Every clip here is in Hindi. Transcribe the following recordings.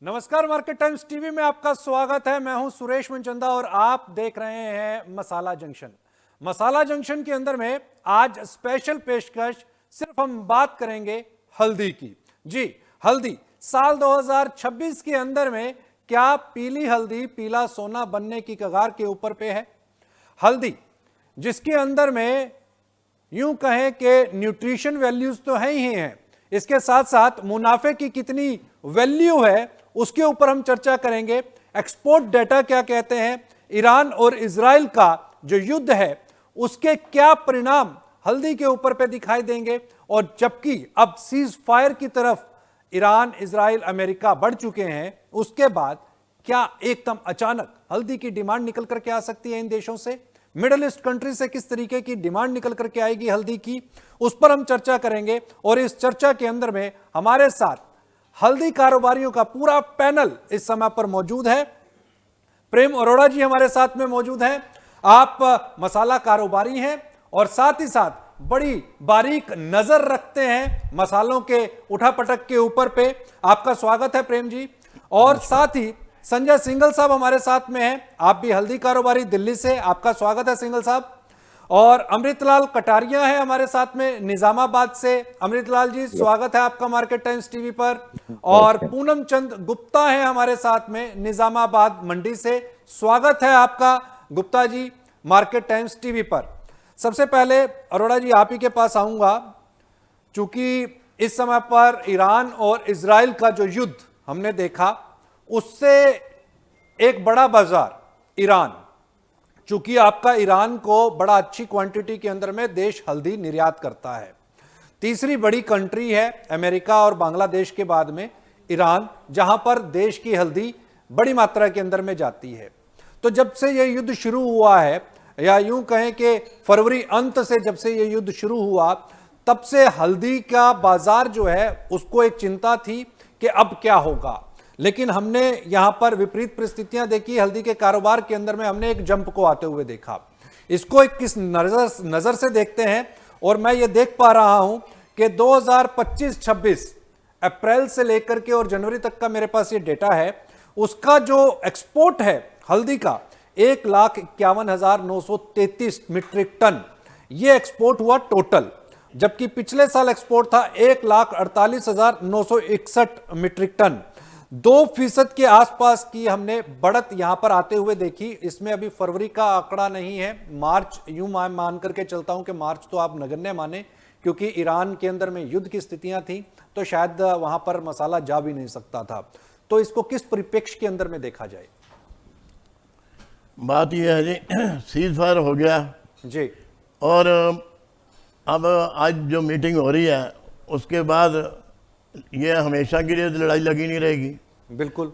नमस्कार, मार्केट टाइम्स टीवी में आपका स्वागत है। मैं हूं सुरेश मनचंदा और आप देख रहे हैं मसाला जंक्शन। मसाला जंक्शन के अंदर में आज स्पेशल पेशकश, सिर्फ हम बात करेंगे हल्दी की। जी, हल्दी साल 2026 के अंदर में क्या पीली हल्दी पीला सोना बनने की कगार के ऊपर पे है। हल्दी जिसके अंदर में यूं कहें कि न्यूट्रिशन वैल्यूज तो है ही हैं, इसके साथ साथ मुनाफे की कितनी वैल्यू है उसके ऊपर हम चर्चा करेंगे। एक्सपोर्ट डेटा क्या कहते हैं, ईरान और इजराइल का जो युद्ध है उसके क्या परिणाम हल्दी के ऊपर पे दिखाई देंगे, और जबकि अब सीज फायर की तरफ ईरान, इजराइल, अमेरिका बढ़ चुके हैं, उसके बाद क्या एकदम अचानक हल्दी की डिमांड निकल करके आ सकती है इन देशों से। मिडिल ईस्ट कंट्री से किस तरीके की डिमांड निकल करके आएगी हल्दी की, उस पर हम चर्चा करेंगे। और इस चर्चा के अंदर में हमारे साथ हल्दी कारोबारियों का पूरा पैनल इस समय पर मौजूद है। प्रेम अरोड़ा जी हमारे साथ में मौजूद हैं। आप मसाला कारोबारी हैं और साथ ही साथ बड़ी बारीक नजर रखते हैं मसालों के उठापटक के ऊपर पे। आपका स्वागत है प्रेम जी। और साथ ही संजय सिंघल साहब हमारे साथ में हैं, आप भी हल्दी कारोबारी दिल्ली से, आपका स्वागत है सिंघल साहब। और अमृतलाल कटारिया है हमारे साथ में निजामाबाद से। अमृतलाल जी स्वागत है आपका मार्केट टाइम्स टीवी पर। और पूनम चंद गुप्ता है हमारे साथ में निजामाबाद मंडी से, स्वागत है आपका Gupta ji market times TV पर। सबसे पहले अरोड़ा जी आप ही के पास आऊंगा, चूंकि इस समय पर ईरान और इजराइल का जो युद्ध हमने देखा उससे एक बड़ा बाजार ईरान, चूंकि आपका ईरान को बड़ा अच्छी क्वांटिटी के अंदर में देश हल्दी निर्यात करता है। तीसरी बड़ी कंट्री है अमेरिका और बांग्लादेश के बाद में ईरान, जहां पर देश की हल्दी बड़ी मात्रा के अंदर में जाती है। तो जब से यह युद्ध शुरू हुआ है, या यूं कहें कि फरवरी अंत से जब से यह युद्ध शुरू हुआ, तब से हल्दी का बाजार जो है उसको एक चिंता थी कि अब क्या होगा। लेकिन हमने यहां पर विपरीत परिस्थितियां देखी हल्दी के कारोबार के अंदर में, हमने एक जंप को आते हुए देखा। इसको एक किस नजर से देखते हैं, और मैं ये देख पा रहा हूं कि 2025-26 अप्रैल से लेकर के और जनवरी तक का मेरे पास ये डेटा है, उसका जो एक्सपोर्ट है हल्दी का 1,51,933 मीट्रिक टन ये एक्सपोर्ट हुआ टोटल, जबकि पिछले साल एक्सपोर्ट था 1,48,961 मीट्रिक टन। 2% के आसपास की हमने बढ़त यहां पर आते हुए देखी। इसमें अभी फरवरी का आंकड़ा नहीं है, मार्च यूं मान करके चलता हूं कि मार्च तो आप नगण्य माने, क्योंकि ईरान के अंदर में युद्ध की स्थितियां थी तो शायद वहां पर मसाला जा भी नहीं सकता था। तो इसको किस परिप्रेक्ष्य के अंदर में देखा जाए। बात यह है जी, सीज फायर हो गया जी, और अब आज जो मीटिंग हो रही है उसके बाद ये हमेशा के लिए लड़ाई लगी नहीं रहेगी। बिल्कुल।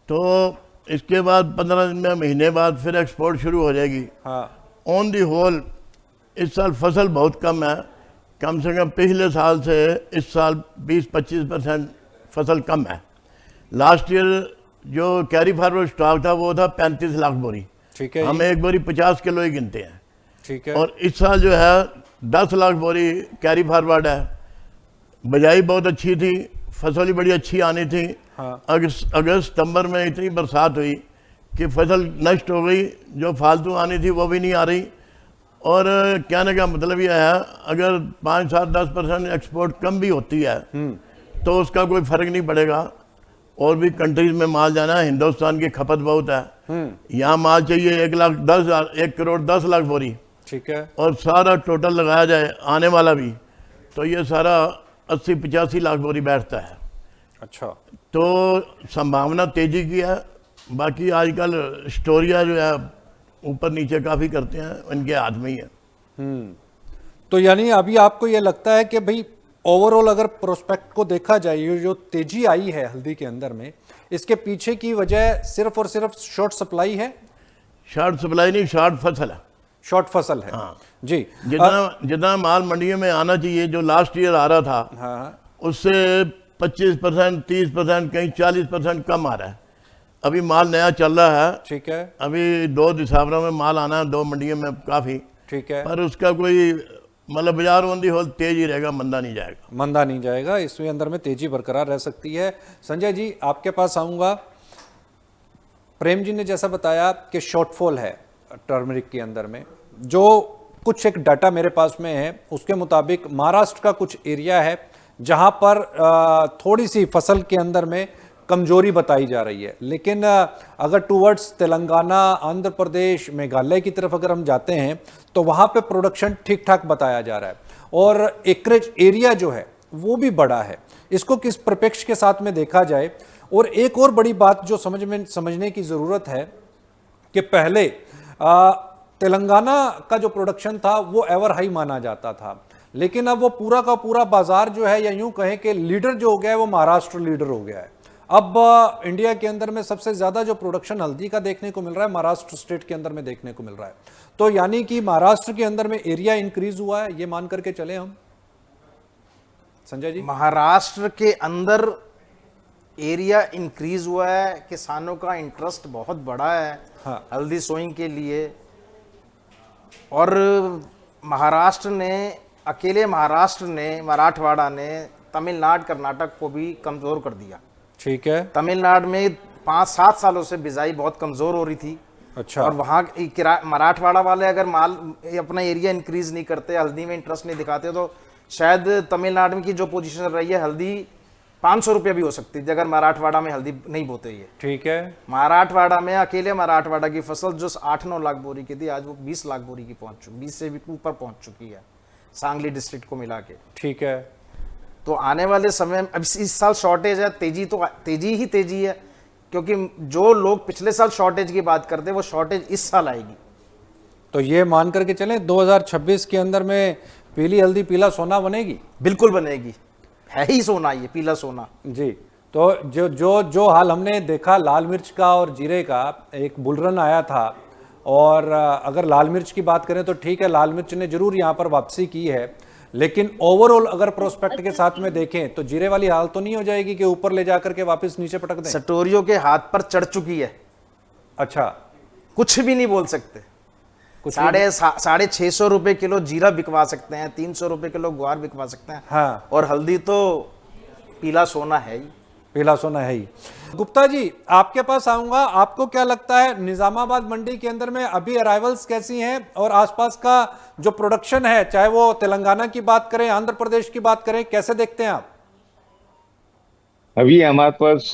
तो इसके बाद 15 दिन में, महीने बाद फिर एक्सपोर्ट शुरू हो जाएगी। हाँ, ऑन दी होल इस साल फसल बहुत कम है, कम से कम पिछले साल से इस साल 20-25% फसल कम है। लास्ट ईयर जो कैरी फॉरवर्ड स्टॉक था वो था 35 लाख बोरी, ठीक है। हम एक बोरी 50 किलो ही गिनते हैं, ठीक है। और इस साल जो है 10 लाख बोरी कैरी फॉरवर्ड है। बजाई बहुत अच्छी थी, फसल ही बड़ी अच्छी आनी थी। हाँ। अगस्त सितंबर में इतनी बरसात हुई कि फसल नष्ट हो गई, जो फालतू आनी थी वो भी नहीं आ रही। और कहने का मतलब यह है, अगर 5-7-10% एक्सपोर्ट कम भी होती है तो उसका कोई फर्क नहीं पड़ेगा। और भी कंट्रीज में माल जाना है, हिंदुस्तान की खपत बहुत है, यहाँ माल चाहिए 1,10,000 बोरी, ठीक है। और सारा टोटल लगाया जाए आने वाला भी, तो ये सारा 80-85 लाख बोरी बैठता है। अच्छा। तो संभावना तेजी की है। बाकी आजकल स्टोरिया जो है ऊपर नीचे काफ़ी करते हैं, इनके हाथ में ही है। तो यानी अभी आपको ये लगता है कि भाई ओवरऑल अगर प्रोस्पेक्ट को देखा जाए, ये जो तेजी आई है हल्दी के अंदर में, इसके पीछे की वजह सिर्फ और सिर्फ शॉर्ट सप्लाई है। शॉर्ट सप्लाई नहीं, शॉर्ट फसल है, शॉर्ट फसल है। हाँ जी। जितना माल मंडियों में आना चाहिए, जो लास्ट ईयर आ रहा था, हाँ, उससे 25%, 30%, कहीं 40% कम आ रहा है। अभी माल नया चल रहा है, ठीक है। अभी 2 दिसंबर में माल आना है 2 मंडियों में काफ़ी, ठीक है। पर उसका कोई मतलब बाजार ओन दी होल तेज ही रहेगा, मंदा नहीं जाएगा। मंदा नहीं जाएगा, इसमें अंदर में तेजी बरकरार रह सकती है। संजय जी आपके पास आऊंगा। प्रेम जी ने जैसा बताया कि शॉर्टफॉल है टर्मरिक के अंदर में, जो कुछ एक डाटा मेरे पास में है उसके मुताबिक महाराष्ट्र का कुछ एरिया है जहां पर थोड़ी सी फसल के अंदर में कमजोरी बताई जा रही है, लेकिन अगर टूवर्ड्स तेलंगाना, आंध्र प्रदेश, मेघालय की तरफ अगर हम जाते हैं तो वहां पे प्रोडक्शन ठीक ठाक बताया जा रहा है और एकरेज एरिया जो है वो भी बड़ा है। इसको किस परिप्रेक्ष्य के साथ में देखा जाए। और एक और बड़ी बात जो समझने की ज़रूरत है कि पहले तेलंगाना का जो प्रोडक्शन था वो एवर हाई माना जाता था, लेकिन अब वो पूरा का पूरा बाजार जो है, या यूं कहें कि लीडर जो हो गया है वो महाराष्ट्र लीडर हो गया है। अब इंडिया के अंदर में सबसे ज़्यादा जो प्रोडक्शन हल्दी का देखने को मिल रहा है महाराष्ट्र स्टेट के अंदर में देखने को मिल रहा है। तो यानी कि महाराष्ट्र के अंदर में एरिया इंक्रीज हुआ है, ये मान करके चले हम संजय जी। महाराष्ट्र के अंदर एरिया इंक्रीज हुआ है, किसानों का इंटरेस्ट बहुत बड़ा है हाँ। हल्दी सोइंग के लिए। और महाराष्ट्र ने, अकेले महाराष्ट्र ने, मराठवाड़ा ने तमिलनाडु कर्नाटक को भी कमज़ोर कर दिया। ठीक है। तमिलनाडु में 5-7 सालों से बिजाई बहुत कमज़ोर हो रही थी। अच्छा। और वहाँ मराठवाड़ा वाले अगर माल अपना एरिया इंक्रीज नहीं करते, हल्दी में इंटरेस्ट नहीं दिखाते, तो शायद तमिलनाडु की जो पोजीशन रही है हल्दी 500 रुपये भी हो सकती थी अगर मराठवाड़ा में हल्दी नहीं बोते ये। ठीक है। मराठवाड़ा में, अकेले मराठवाड़ा की फसल जो 8-9 लाख बोरी की थी, आज वो 20 लाख बोरी की पहुंच चुकी, 20 से भी ऊपर पहुंच चुकी है सांगली डिस्ट्रिक्ट को मिला के। ठीक है। तो आने वाले समय में, अब इस साल शॉर्टेज है, तेजी ही तेजी है, क्योंकि जो लोग पिछले साल शॉर्टेज की बात करते हैं वो शॉर्टेज इस साल आएगी। तो ये मान करके चलें 2026 के अंदर में पीली हल्दी पीला सोना बनेगी। बिल्कुल बनेगी, है ही सोना, ये पीला सोना जी। तो जो जो जो हाल हमने देखा लाल मिर्च का और जीरे का, एक बुलरन आया था, और अगर लाल मिर्च की बात करें तो ठीक है, लाल मिर्च ने जरूर यहाँ पर वापसी की है, लेकिन ओवरऑल अगर प्रोस्पेक्ट के साथ में देखें तो जीरे वाली हाल तो नहीं हो जाएगी कि ऊपर ले जाकर के वापस नीचे पटक दें। सटोरियों के हाथ पर चढ़ चुकी है। अच्छा। कुछ भी नहीं बोल सकते। कुछ 650 रुपए किलो जीरा बिकवा सकते हैं, 300 रुपए किलो ग्वार बिकवा सकते हैं। हाँ। और हल्दी तो पीला सोना है ही। पीला सोना है ही। गुप्ता जी आपके पास आऊंगा। आपको क्या लगता है निजामाबाद मंडी के अंदर में अभी अराइवल्स कैसी हैं, और आसपास का जो प्रोडक्शन है, चाहे वो तेलंगाना की बात करें, आंध्र प्रदेश की बात करें, कैसे देखते हैं आप? अभी हमारे पास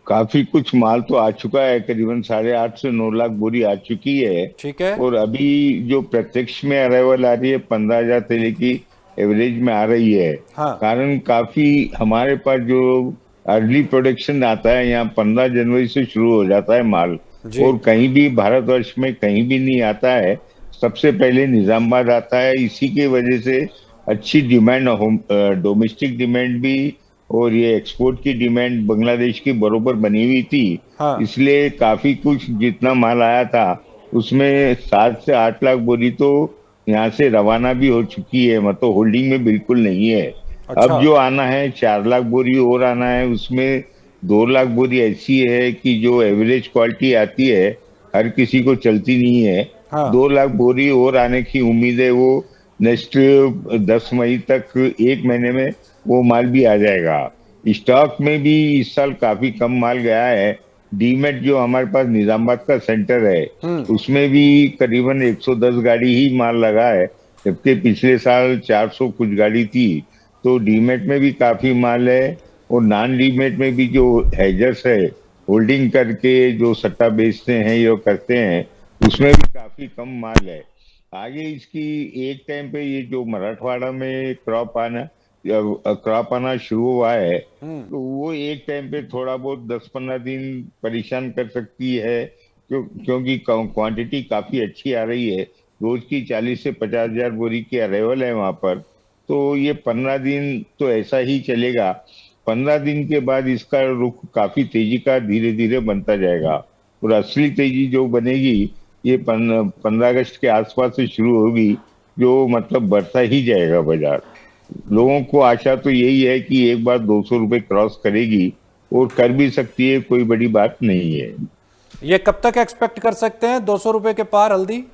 काफी कुछ माल तो आ चुका है, करीबन 8.5 से 9 लाख बोरी आ चुकी है। ठीक है। और अभी जो प्रत्यक्ष में अराइवल आ रही है 15,000 से की एवरेज में आ रही है। हाँ। कारण काफी हमारे पास जो अर्ली प्रोडक्शन आता है, यहाँ 15 जनवरी से शुरू हो जाता है माल, और कहीं भी भारतवर्ष में कहीं भी नहीं आता है, सबसे पहले निजामाबाद आता है। इसी के वजह से अच्छी डिमांड, डोमेस्टिक डिमांड भी और ये एक्सपोर्ट की डिमांड बांग्लादेश की बरोबर बनी हुई थी। हाँ। इसलिए काफी कुछ जितना माल आया था उसमें 7 से 8 लाख बोरी तो यहाँ से रवाना भी हो चुकी है, मतलब होल्डिंग में बिल्कुल नहीं है। अच्छा। अब जो आना है 4 लाख बोरी और आना है, उसमें 2 लाख बोरी ऐसी है कि जो एवरेज क्वालिटी आती है हर किसी को चलती नहीं है। हाँ। 2 लाख बोरी और आने की उम्मीद है। वो नेक्स्ट 10 मई तक, 1 महीने में वो माल भी आ जाएगा। स्टॉक में भी इस साल काफी कम माल गया है। डीमेट जो हमारे पास निजामाबाद का सेंटर है उसमें भी करीबन 110 गाड़ी ही माल लगा है, जबकि पिछले साल 400 कुछ गाड़ी थी। तो डीमेट में भी काफी माल है, और नॉन डीमेट में भी जो हेजर्स है, होल्डिंग करके जो सट्टा बेचते हैं या करते हैं, उसमें भी काफी कम माल है। आगे इसकी एक टाइम पे ये जो मराठवाड़ा में क्रॉप आना शुरू हुआ है, तो वो एक टाइम पे थोड़ा बहुत 10-15 दिन परेशान कर सकती है, क्योंकि क्वांटिटी काफी अच्छी आ रही है। रोज की 40 से 50 हजार बोरी की अराइवल है वहां पर। तो ये 15 दिन तो ऐसा ही चलेगा। 15 दिन के बाद इसका रुख काफी तेजी का धीरे धीरे बनता जाएगा, और असली तेजी जो बनेगी ये 15 अगस्त के आसपास से शुरू होगी, जो मतलब बढ़ता ही जाएगा बाजार। लोगों को आशा तो यही है कि एक बार 200 रुपए क्रॉस करेगी, और कर भी सकती है, कोई बड़ी बात नहीं है। ये कब तक एक्सपेक्ट कर सकते हैं 200 रुपए के पार हल्दी?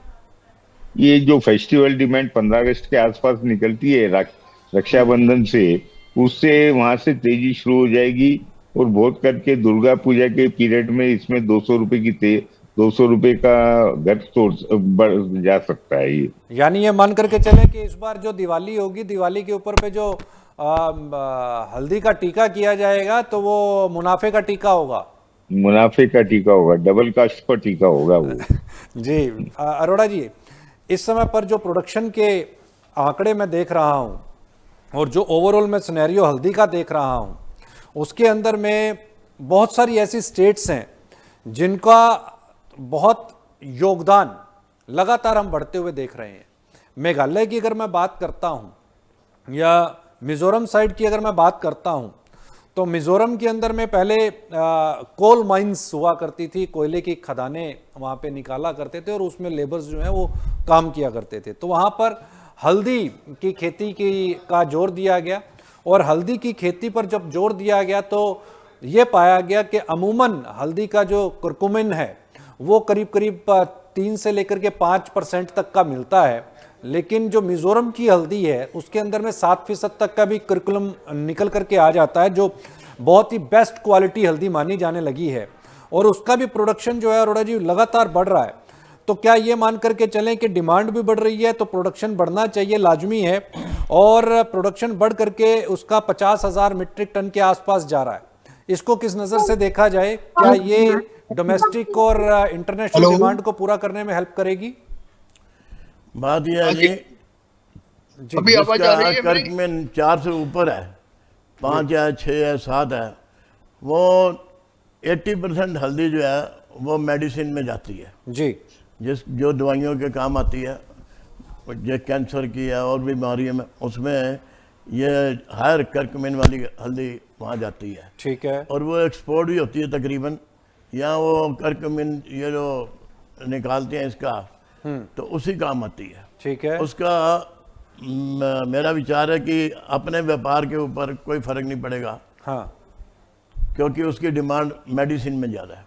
ये जो फेस्टिवल डिमांड 15 अगस्त के आसपास निकलती है रक्षाबंधन से, उससे वहां से तेजी शुरू हो जाएगी। और बहुत करके दुर्गा पूजा के पीरियड में इसमें 200 रुपए का घर बढ़ जा सकता है ये। यानी ये मान करके चले कि इस बार जो दिवाली होगी, दिवाली के ऊपर पे जो हल्दी का टीका किया जाएगा तो वो मुनाफे का टीका होगा। मुनाफे का टीका होगा, डबल कास्ट का टीका होगा वो। जी अरोड़ा जी, इस समय पर जो प्रोडक्शन के आंकड़े मैं देख रहा हूं और जो ओवरऑल मैं सिनेरियो हल्दी का देख रहा हूं, उसके अंदर में बहुत सारी ऐसी स्टेट्स हैं जिनका बहुत योगदान लगातार हम बढ़ते हुए देख रहे हैं। मेघालय की अगर मैं बात करता हूं या मिजोरम साइड की अगर मैं बात करता हूं, तो मिजोरम के अंदर में पहले कोल माइंस हुआ करती थी, कोयले की खदानें वहाँ पे निकाला करते थे और उसमें लेबर्स जो हैं वो काम किया करते थे। तो वहाँ पर हल्दी की खेती का जोर दिया गया और हल्दी की खेती पर जब जोर दिया गया तो ये पाया गया कि अमूमन हल्दी का जो कुरकुमिन है वो करीब करीब 3 से लेकर के 5% तक का मिलता है, लेकिन जो मिजोरम की हल्दी है उसके अंदर में 7% तक का भी करिकुलम निकल करके आ जाता है, जो बहुत ही बेस्ट क्वालिटी हल्दी मानी जाने लगी है और उसका भी प्रोडक्शन जो है अरोड़ा जी लगातार बढ़ रहा है। तो क्या ये मान करके चलें कि डिमांड भी बढ़ रही है तो प्रोडक्शन बढ़ना चाहिए, लाजमी है, और प्रोडक्शन बढ़ करके उसका 50,000 मीट्रिक टन के आसपास जा रहा है। इसको किस नज़र से देखा जाए? क्या ये डोमेस्टिक और इंटरनेशनल डिमांड को पूरा करने में हेल्प करेगी? बात यह है जी, अभी आवाज आ रही है कर्क मेरी? में 4 से ऊपर है, 5 है, 6 है, 7 है, वो 80% हल्दी जो है वो मेडिसिन में जाती है जी, जो दवाइयों के काम आती है, जो कैंसर की है और बीमारियों में, उसमें ये हायर कर्कमिन वाली हल्दी वहाँ जाती है। ठीक है। और वो एक्सपोर्ट भी होती है तकरीबन। यहाँ वो कर्कमिन ये जो निकालते हैं इसका, तो उसी काम आती है। ठीक है। उसका मेरा विचार है कि अपने व्यापार के ऊपर कोई फर्क नहीं पड़ेगा, हाँ, क्योंकि उसकी डिमांड मेडिसिन में ज़्यादा है।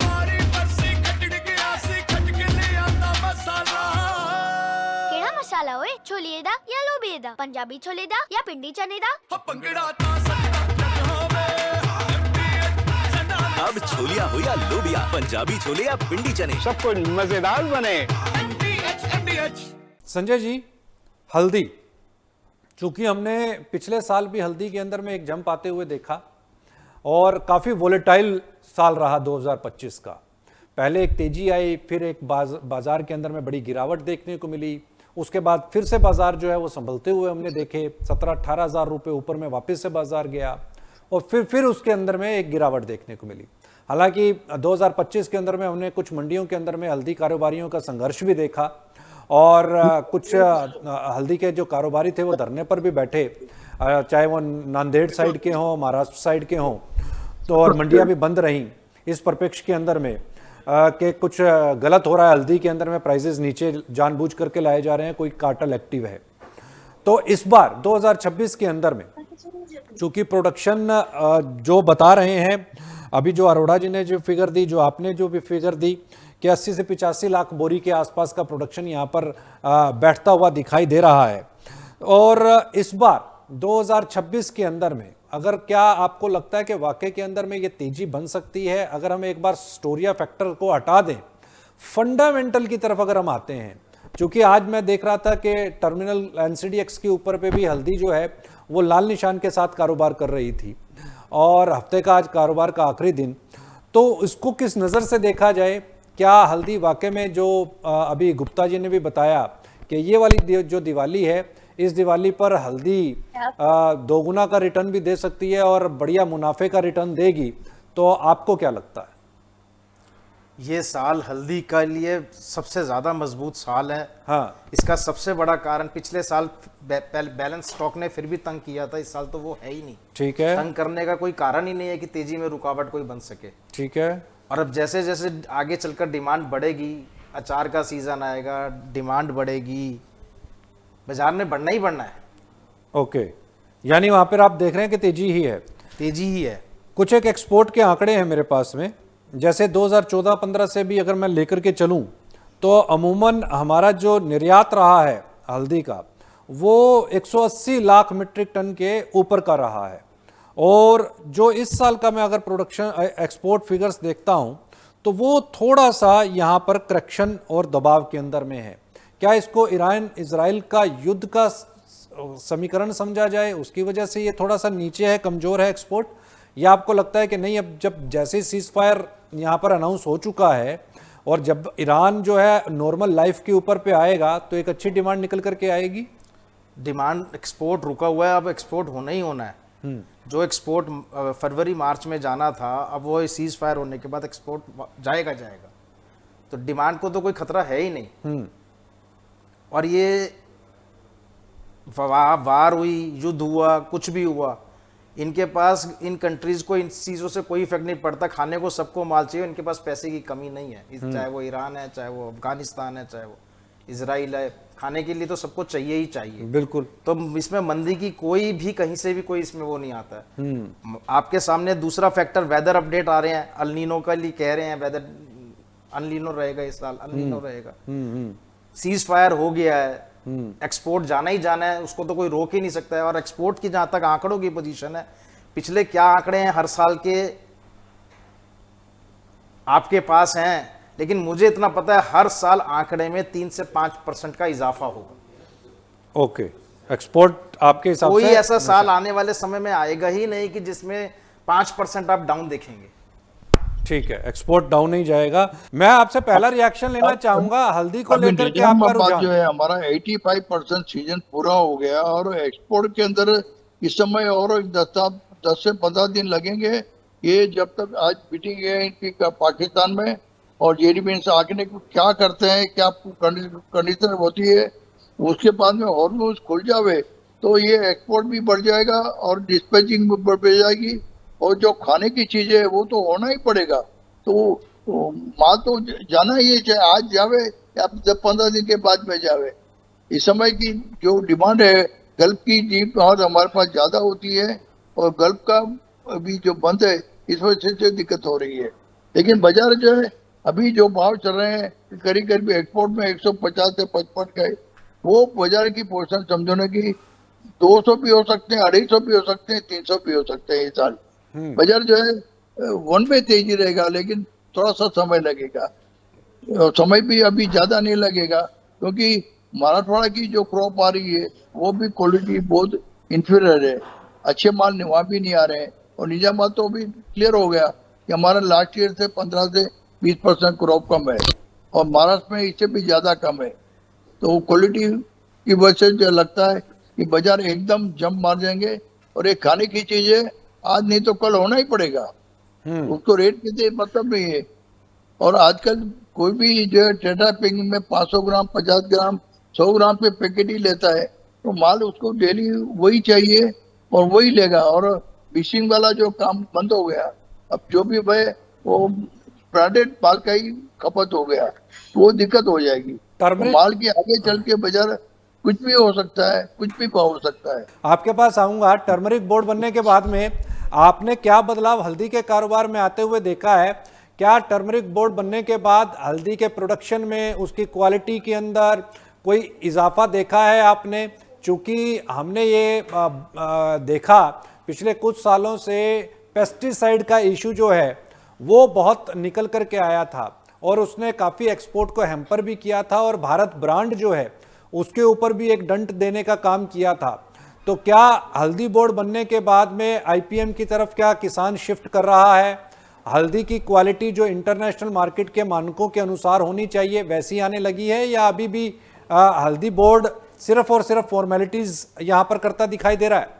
केड़ा मसाला ओए? छोलिए दा या लोबिए दा? पंजाबी छोले दा या पिंडी चने दा? अब छोलिया हो या लोबिया, पंजाबी छोले या पिंडी चने, सब कुछ मजेदार बने। संजय जी, हल्दी, चूंकि हमने पिछले साल भी हल्दी के अंदर में एक जंप आते हुए देखा और काफ़ी वोलेटाइल साल रहा 2025 का। पहले एक तेजी आई, फिर एक बाजार के अंदर में बड़ी गिरावट देखने को मिली, उसके बाद फिर से बाजार जो है वो संभलते हुए हमने देखे, 17-18 हज़ार रुपये ऊपर में वापस से बाजार गया और फिर उसके अंदर में एक गिरावट देखने को मिली। हालांकि 2025 के अंदर में हमने कुछ मंडियों के अंदर में हल्दी कारोबारियों का संघर्ष भी देखा और कुछ हल्दी के जो कारोबारी थे वो धरने पर भी बैठे, चाहे वो नांदेड़ साइड के हों, महाराष्ट्र साइड के हों, तो और मंडियां भी बंद रहीं इस परिप्रेक्ष्य के अंदर में कि कुछ गलत हो रहा है, हल्दी के अंदर में प्राइसेस नीचे जानबूझ करके लाए जा रहे हैं, कोई कार्टेल एक्टिव है। तो इस बार 2026 के अंदर में चूंकि प्रोडक्शन जो बता रहे हैं, अभी जो अरोड़ा जी ने जो फिगर दी, जो आपने जो भी फिगर दी कि 80 से 85 लाख बोरी के आसपास का प्रोडक्शन यहाँ पर बैठता हुआ दिखाई दे रहा है। और इस बार 2026 के अंदर में अगर क्या आपको लगता है कि वाकई के अंदर में ये तेजी बन सकती है? अगर हम एक बार स्टोरिया फैक्टर को हटा दें, फंडामेंटल की तरफ अगर हम आते हैं, क्योंकि आज मैं देख रहा था कि टर्मिनल NCDX के ऊपर पे भी हल्दी जो है वो लाल निशान के साथ कारोबार कर रही थी और हफ्ते का आज कारोबार का आखिरी दिन। तो इसको किस नज़र से देखा जाए? क्या हल्दी वाकई में जो अभी गुप्ता जी ने भी बताया कि ये वाली जो दिवाली है, इस दिवाली पर हल्दी दोगुना का रिटर्न भी दे सकती है और बढ़िया मुनाफे का रिटर्न देगी, तो आपको क्या लगता है? ये साल हल्दी के लिए सबसे ज़्यादा मजबूत साल है। हाँ, इसका सबसे बड़ा कारण पिछले साल बैलेंस स्टॉक ने फिर भी तंग किया था, इस साल तो वो है ही नहीं। ठीक है, तंग करने का कोई कारण ही नहीं है कि तेजी में रुकावट कोई बन सके। ठीक है। और अब जैसे जैसे आगे चलकर डिमांड बढ़ेगी, अचार का सीजन आएगा, डिमांड बढ़ेगी, बाजार में बढ़ना ही बढ़ना है। ओके, यानी वहां पर आप देख रहे हैं कि तेजी ही है। तेजी ही है। कुछ एक एक्सपोर्ट के आंकड़े हैं मेरे पास में, जैसे 2014-15 से भी अगर मैं लेकर के चलूं तो अमूमन हमारा जो निर्यात रहा है हल्दी का वो 180 लाख मीट्रिक टन के ऊपर का रहा है, और जो इस साल का मैं अगर प्रोडक्शन एक्सपोर्ट फिगर्स देखता हूं तो वो थोड़ा सा यहाँ पर करेक्शन और दबाव के अंदर में है। क्या इसको ईरान इजराइल का युद्ध का समीकरण समझा जाए, उसकी वजह से ये थोड़ा सा नीचे है, कमजोर है एक्सपोर्ट, या आपको लगता है कि नहीं, अब जब जैसे सीज फायर यहाँ पर अनाउंस हो चुका है और जब ईरान जो है नॉर्मल लाइफ के ऊपर पे आएगा तो एक अच्छी डिमांड निकल करके आएगी? डिमांड, एक्सपोर्ट रुका हुआ है, अब एक्सपोर्ट होना ही होना है। जो एक्सपोर्ट फरवरी मार्च में जाना था, अब वो सीज फायर होने के बाद एक्सपोर्ट जाएगा। तो डिमांड को तो कोई खतरा है ही नहीं। और ये वार हुई, युद्ध हुआ, कुछ भी हुआ, इनके पास, इन कंट्रीज को इन चीज़ों से कोई इफेक्ट नहीं पड़ता। खाने को सबको माल चाहिए, इनके पास पैसे की कमी नहीं है। चाहे वो ईरान है, चाहे वो अफगानिस्तान है, चाहे वो इजराइल है, खाने के लिए तो सबको चाहिए ही चाहिए। बिल्कुल। तो इसमें मंदी की कोई भी, कहीं से भी कोई इसमें वो नहीं आता है। आपके सामने दूसरा फैक्टर, वेदर अपडेट आ रहे हैं, अल्नीनो का लिए कह रहे हैं, वेदर अल्नीनो रहेगा इस साल, अल्नीनो रहेगा। सीज फायर हो गया है, एक्सपोर्ट जाना ही जाना है, उसको तो कोई रोक ही नहीं सकता है। और एक्सपोर्ट की जहां तक आंकड़ों की पोजीशन है, पिछले क्या आंकड़े हैं हर साल के आपके पास हैं, लेकिन मुझे इतना पता है हर साल आंकड़े में 3 से 5% का इजाफा होगा। ओके, एक्सपोर्ट आपके हिसाब कोई से ऐसा साल आने वाले समय में आएगा ही नहीं कि जिसमें 5% आप डाउन देखेंगे। ठीक है, एक्सपोर्ट डाउन नहीं जाएगा। मैं आपसे पहला रिएक्शन लेना चाहूंगा हल्दी को लेकर के, आपका रुझान जो है हमारा 85% सीजन पूरा हो गया और एक्सपोर्ट के अंदर इस समय और 10 से 15 दिन लगेंगे। ये जब तक आज मीटिंग है इनकी पाकिस्तान में, और जेडीपी से आगे क्या करते हैं, क्या कंडीशन होती है, उसके बाद में हॉर्मोज खुल जावे तो ये एक्सपोर्ट भी बढ़ जाएगा और डिस्पैचिंग भी बढ़ जाएगी, और जो खाने की चीजें है वो तो होना ही पड़ेगा। तो माल तो जाना ही है, चाहे आज जावे या 10-15 दिन के बाद में जावे। इस समय की जो डिमांड है गल्फ की डीप और हमारे पास ज्यादा होती है, और गल्फ का अभी जो बंद है इस वजह से दिक्कत हो रही है। लेकिन बाजार जो है अभी जो भाव चल रहे हैं करीब करीब एक्सपोर्ट में 150 से 55 का है, वो बाजार की पोजीशन समझो ना कि 200 भी हो सकते हैं, 250 भी हो सकते हैं, 300 भी हो सकते हैं। इस साल बाजार जो है वन में तेजी रहेगा, लेकिन थोड़ा सा समय लगेगा। और समय भी अभी ज्यादा नहीं लगेगा, क्योंकि मराठवाड़ा की जो क्रॉप आ रही है वो भी क्वालिटी बहुत इंफीरियर है, अच्छे माल वहाँ भी नहीं आ रहे हैं। और निजामाबाद तो अभी क्लियर हो गया कि हमारा लास्ट ईयर से 15 से 20% क्रॉप कम है, और महाराष्ट्र में इससे भी ज्यादा कम है। तो क्वालिटी की वजह से जो लगता है कि बाजार एकदम जंप मार जाएंगे, और ये खाने की चीज है, आज नहीं तो कल होना ही पड़ेगा। उसको रेट के मतलब नहीं है। और आजकल कोई भी जो है टेट्रा पैकिंग में 500 ग्राम, 50 ग्राम, 100 ग्राम पे पैकेट ही लेता है, तो माल उसको डेली वही चाहिए और वही लेगा। और फिशिंग वाला जो काम बंद हो गया, अब जो भी भाई वो ब्रांडेड माल का ही खपत हो गया, तो वो दिक्कत हो जाएगी। तो माल के आगे चल के बाजार कुछ भी हो सकता है, कुछ भी हो सकता है। आपके पास आऊंगा। टर्मरिक बोर्ड बनने के बाद में आपने क्या बदलाव हल्दी के कारोबार में आते हुए देखा है? क्या टर्मरिक बोर्ड बनने के बाद हल्दी के प्रोडक्शन में, उसकी क्वालिटी के अंदर कोई इजाफा देखा है आपने? चूंकि हमने ये देखा पिछले कुछ सालों से पेस्टिसाइड का इशू जो है वो बहुत निकल करके आया था, और उसने काफ़ी एक्सपोर्ट को हैम्पर भी किया था, और भारत ब्रांड जो है उसके ऊपर भी एक डंट देने का काम किया था। तो क्या हल्दी बोर्ड बनने के बाद में आईपीएम की तरफ क्या किसान शिफ्ट कर रहा है? हल्दी की क्वालिटी जो इंटरनेशनल मार्केट के मानकों के अनुसार होनी चाहिए वैसी आने लगी है, या अभी भी हल्दी बोर्ड सिर्फ और सिर्फ फॉर्मेलिटीज यहां पर करता दिखाई दे रहा है?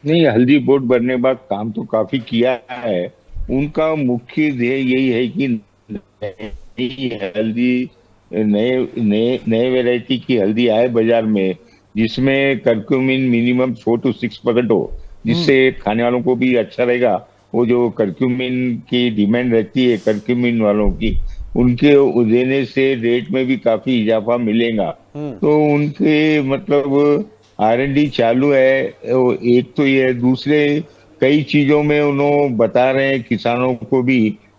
नहीं, हल्दी बोर्ड बनने के बाद काम तो काफी किया है। उनका मुख्य ध्येय यही है कि नई हल्दी, नए वैरायटी की हल्दी आए बाजार में, जिसमें कर्क्यूमिन मिनिमम 4 to 6% हो, जिससे खाने वालों को भी अच्छा रहेगा। वो जो कर्क्यूमिन की डिमांड रहती है, कर्क्यूमिन वालों की, उनके देने से रेट में भी काफी इजाफा मिलेगा। तो उनके मतलब R&D चालू है, एक तो ये, दूसरे कई चीजों में उन्होंने बता रहे हैं किसानों को भी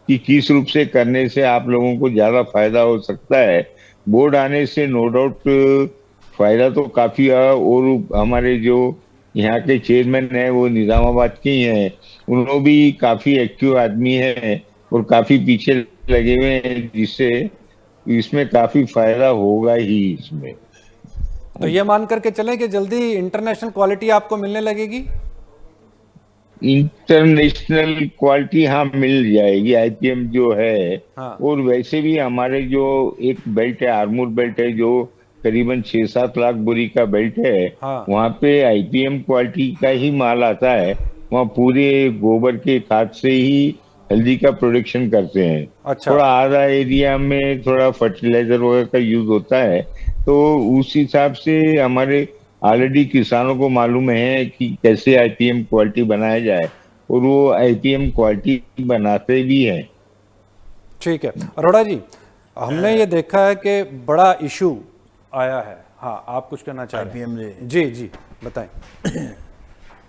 कि किस रूप से करने से आप लोगों को ज्यादा फायदा हो सकता है। बोर्ड आने से नो डाउट फायदा तो काफी है, और हमारे जो यहाँ के चेयरमैन है वो निजामाबाद के ही हैं, उन्होंने भी काफी एक्टिव आदमी है और काफी पीछे लगे हुए हैं, जिससे इसमें काफी फायदा होगा ही इसमें। तो ये मान करके चलें कि जल्दी इंटरनेशनल क्वालिटी आपको मिलने लगेगी। इंटरनेशनल क्वालिटी हाँ मिल जाएगी, आईपीएम जो है। हाँ। और वैसे भी हमारे जो एक बेल्ट है, आर्मूर बेल्ट है, जो करीबन 6-7 लाख बोरी का बेल्ट है, हाँ। वहाँ पे आईपीएम क्वालिटी का ही माल आता है। वहाँ पूरे गोबर के खाद से ही हल्दी का प्रोडक्शन करते हैं। अच्छा। थोड़ा आधा एरिया में थोड़ा फर्टिलाइजर वगैरह का यूज होता है, तो उस हिसाब से हमारे ऑलरेडी किसानों को मालूम है कि कैसे आईपीएम क्वालिटी बनाया जाए, और वो आईपीएम क्वालिटी बनाते भी हैं। ठीक है अरोड़ा जी, हमने ये देखा है कि बड़ा इशू आया है। हाँ, आप कुछ कहना चाह रहे IPM हैं? जी जी बताएं।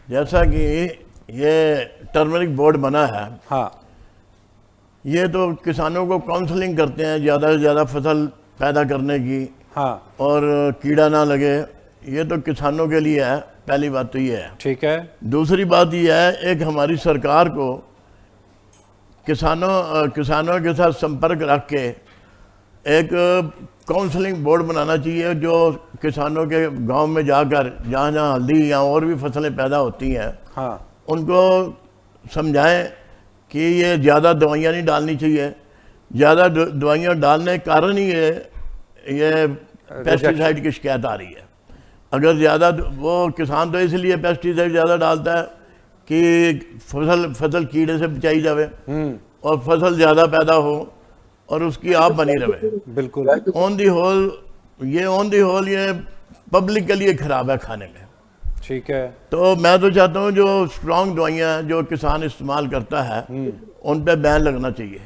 जैसा कि ये टर्मरिक बोर्ड बना है, हाँ। ये तो किसानों को काउंसलिंग करते हैं ज़्यादा से ज़्यादा फसल पैदा करने की, हाँ। और कीड़ा ना लगे। ये तो किसानों के लिए है, पहली बात तो ये है। ठीक है। दूसरी बात ये है, एक हमारी सरकार को किसानों के साथ संपर्क रख के एक काउंसलिंग बोर्ड बनाना चाहिए, जो किसानों के गांव में जाकर जहाँ जहाँ हल्दी या और भी फसलें पैदा होती हैं, हाँ। उनको समझाएं कि ये ज़्यादा दवाइयाँ नहीं डालनी चाहिए। ज़्यादा दवाइयाँ डालने के कारण ही ये पेस्टिसाइड की शिकायत आ रही है। अगर ज़्यादा वो किसान तो इसलिए पेस्टिसाइड ज़्यादा डालता है कि फसल कीड़े से बचाई जावे और फसल ज़्यादा पैदा हो और उसकी आप बनी रहे। बिल्कुल। ऑन दी होल ये पब्लिक के लिए खराब है खाने में। ठीक है। तो मैं तो चाहता हूँ जो स्ट्रॉन्ग दवाइयाँ जो किसान इस्तेमाल करता है उन पे बैन लगना चाहिए।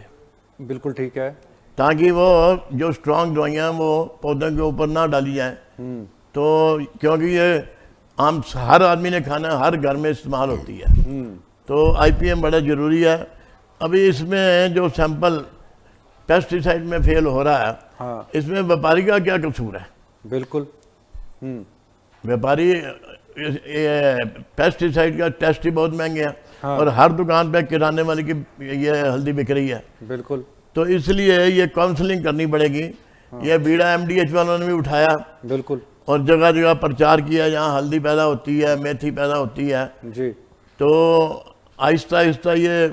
बिल्कुल ठीक है। ताकि वो जो स्ट्रॉन्ग दवाइयाँ वो पौधों के ऊपर ना डाली जाएं। तो क्योंकि ये आम हर आदमी ने खाना है, हर घर में इस्तेमाल होती है। तो आईपीएम बड़ा ज़रूरी है। अभी इसमें जो सैंपल पेस्टिसाइड में फेल हो रहा है, हाँ। इसमें व्यापारी का क्या कसूर है? बिल्कुल। व्यापारी पेस्टिसाइड का टेस्ट ही बहुत महंगे हैं, हाँ। और हर दुकान पे किराने वाले की ये हल्दी बिक रही है। बिल्कुल। तो इसलिए ये काउंसलिंग करनी पड़ेगी। ये बीड़ा एमडीएच वालों ने भी उठाया, बिल्कुल। और जगह जगह प्रचार किया जहाँ हल्दी पैदा होती है, मेथी पैदा होती है। जी। तो आहिस्ता आहिस्ता ये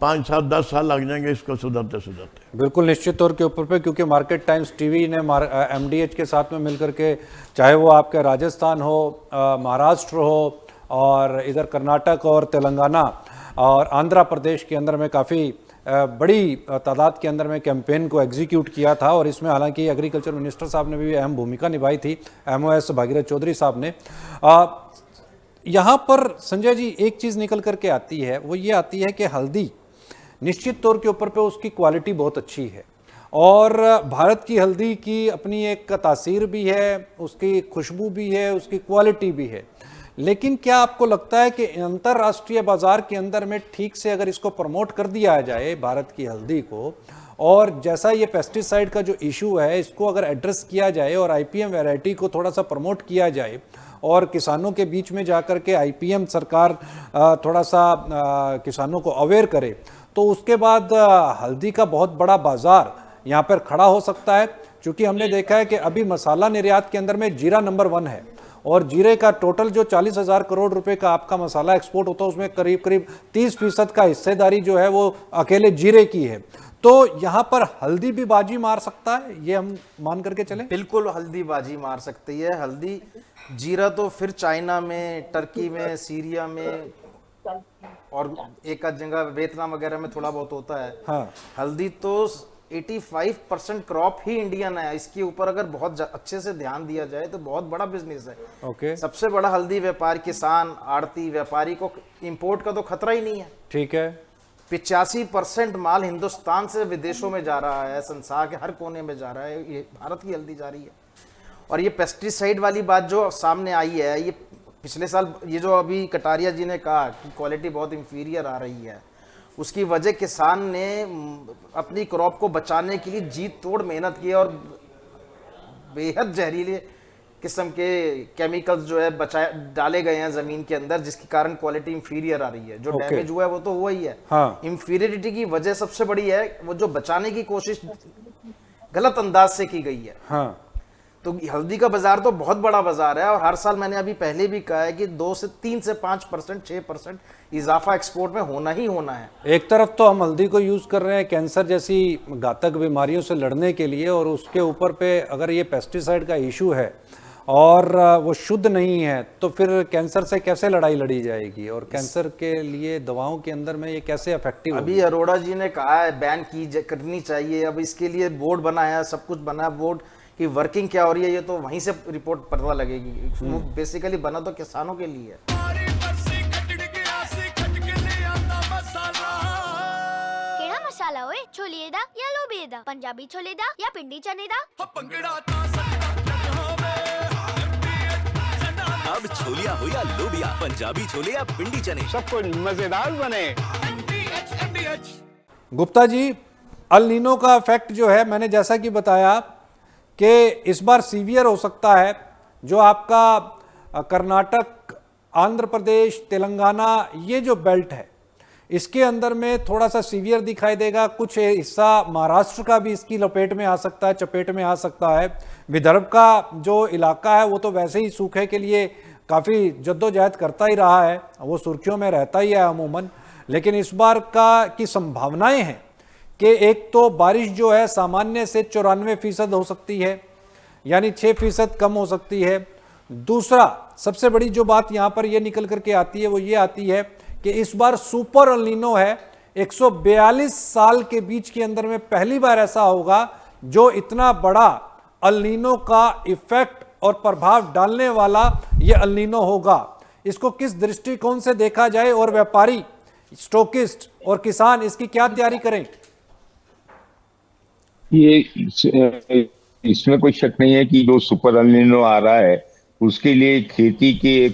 5, 7, 10 साल लग जाएंगे इसको सुधरते सुधरते। बिल्कुल निश्चित तौर के ऊपर पे, क्योंकि मार्केट टाइम्स टीवी ने एमडीएच के साथ में मिलकर के, चाहे वो आपके राजस्थान हो, महाराष्ट्र हो, और इधर कर्नाटक और तेलंगाना और आंध्र प्रदेश के अंदर में काफ़ी बड़ी तादाद के अंदर में कैंपेन को एग्जीक्यूट किया था। और इसमें हालांकि एग्रीकल्चर मिनिस्टर साहब ने भी अहम भूमिका निभाई थी, एमओएस भागीरथ चौधरी साहब ने। यहाँ पर संजय जी एक चीज़ निकल करके आती है, वो ये आती है कि हल्दी निश्चित तौर के ऊपर पे उसकी क्वालिटी बहुत अच्छी है, और भारत की हल्दी की अपनी एक तासीर भी है, उसकी खुशबू भी है, उसकी क्वालिटी भी है। लेकिन क्या आपको लगता है कि अंतर्राष्ट्रीय बाजार के अंदर में ठीक से अगर इसको प्रमोट कर दिया जाए भारत की हल्दी को, और जैसा ये पेस्टिसाइड का जो इशू है इसको अगर एड्रेस किया जाए और आईपीएम वैरायटी को थोड़ा सा प्रमोट किया जाए, और किसानों के बीच में जाकर के आईपीएम सरकार थोड़ा सा किसानों को अवेयर करे, तो उसके बाद हल्दी का बहुत बड़ा बाजार यहाँ पर खड़ा हो सकता है। क्योंकि हमने देखा है कि अभी मसाला निर्यात के अंदर में जीरा नंबर 1 है, और जीरे का टोटल जो 40,000 करोड़ रुपए का आपका मसाला एक्सपोर्ट होता है, उसमें करीब करीब 30% का हिस्सेदारी जो है वो अकेले जीरे की है। तो यहाँ पर हल्दी भी बाजी मार सकता है, ये हम मान करके चलें? बिल्कुल हल्दी बाजी मार सकती है। हल्दी, जीरा तो फिर चाइना में, टर्की में, सीरिया में, और एक आध जगह वियतनाम वगैरह में थोड़ा बहुत होता है। हाँ। हल्दी तो 85% क्रॉप ही इंडियन है। इसके ऊपर अगर बहुत अच्छे से ध्यान दिया जाए तो बहुत बड़ा बिजनेस है। ओके। सबसे बड़ा हल्दी व्यापार, किसान, आड़ती व्यापारी को इंपोर्ट का तो खतरा ही नहीं है। ठीक है। 85% माल हिंदुस्तान से विदेशों में जा रहा है, संसार के हर कोने में जा रहा है, ये भारत की हल्दी जा रही है। और ये पेस्टिसाइड वाली बात जो सामने आई है, ये पिछले साल, ये जो अभी कटारिया जी ने कहा कि क्वालिटी बहुत इंफीरियर आ रही है, उसकी वजह किसान ने अपनी क्रॉप को बचाने के लिए जी तोड़ मेहनत की और बेहद जहरीले किस्म के केमिकल्स जो है बचाए डाले गए हैं जमीन के अंदर, जिसके कारण क्वालिटी इंफीरियर आ रही है। जो Okay. डैमेज हुआ है वो तो हुआ ही है। हाँ। इंफीरियरिटी की वजह सबसे बड़ी है वो जो बचाने की कोशिश गलत अंदाज से की गई है। हाँ, तो हल्दी का बाजार तो बहुत बड़ा बाजार है और हर साल मैंने अभी पहले भी कहा है कि 2 से 3 से 5%, 6% इजाफा एक्सपोर्ट में होना ही होना है। एक तरफ तो हम हल्दी को यूज़ कर रहे हैं कैंसर जैसी घातक बीमारियों से लड़ने के लिए, और उसके ऊपर पे अगर ये पेस्टिसाइड का इशू है और वो शुद्ध नहीं है तो फिर कैंसर से कैसे लड़ाई लड़ी जाएगी, और कैंसर के लिए दवाओं के अंदर में ये कैसे इफेक्टिव अभी अरोड़ा जी ने कहा है बैन करनी चाहिए। अब इसके लिए बोर्ड बनाया, सब कुछ बना, बोर्ड की वर्किंग क्या हो रही है ये तो वहीं से रिपोर्ट पता लगेगी। बेसिकली बना तो किसानों के लिए है। केड़ा मसाला ओए, छोलिए दा या लोबिए दा, पंजाबी छोले दा या पिंडी चने दा। अब छोलिया हो या लोबिया, पंजाबी छोले या पिंडी चने, सब कुछ मजेदार बने। गुप्ता जी, अल नीनो का इफेक्ट जो है मैंने जैसा कि बताया कि इस बार सीवियर हो सकता है। जो आपका कर्नाटक, आंध्र प्रदेश, तेलंगाना, ये जो बेल्ट है इसके अंदर में थोड़ा सा सीवियर दिखाई देगा। कुछ हिस्सा महाराष्ट्र का भी इसकी लपेट में आ सकता है, चपेट में आ सकता है। विदर्भ का जो इलाका है वो तो वैसे ही सूखे के लिए काफ़ी जद्दोजहद करता ही रहा है, वो सुर्खियों में रहता ही है अमूमन। लेकिन इस बार की संभावनाएं हैं कि एक तो बारिश जो है सामान्य से 94% हो सकती है, यानी 6% कम हो सकती है। दूसरा सबसे बड़ी जो बात यहाँ पर ये निकल करके आती है वो ये आती है कि इस बार सुपर अल नीनो है। 142 साल के बीच के अंदर में पहली बार ऐसा होगा जो इतना बड़ा अल नीनो का इफेक्ट और प्रभाव डालने वाला ये अल नीनो होगा। इसको किस दृष्टिकोण से देखा जाए और व्यापारी, स्टॉकिस्ट और किसान इसकी क्या तैयारी करें? ये इसमें कोई शक नहीं है कि जो सुपर एल नीनो आ रहा है उसके लिए खेती की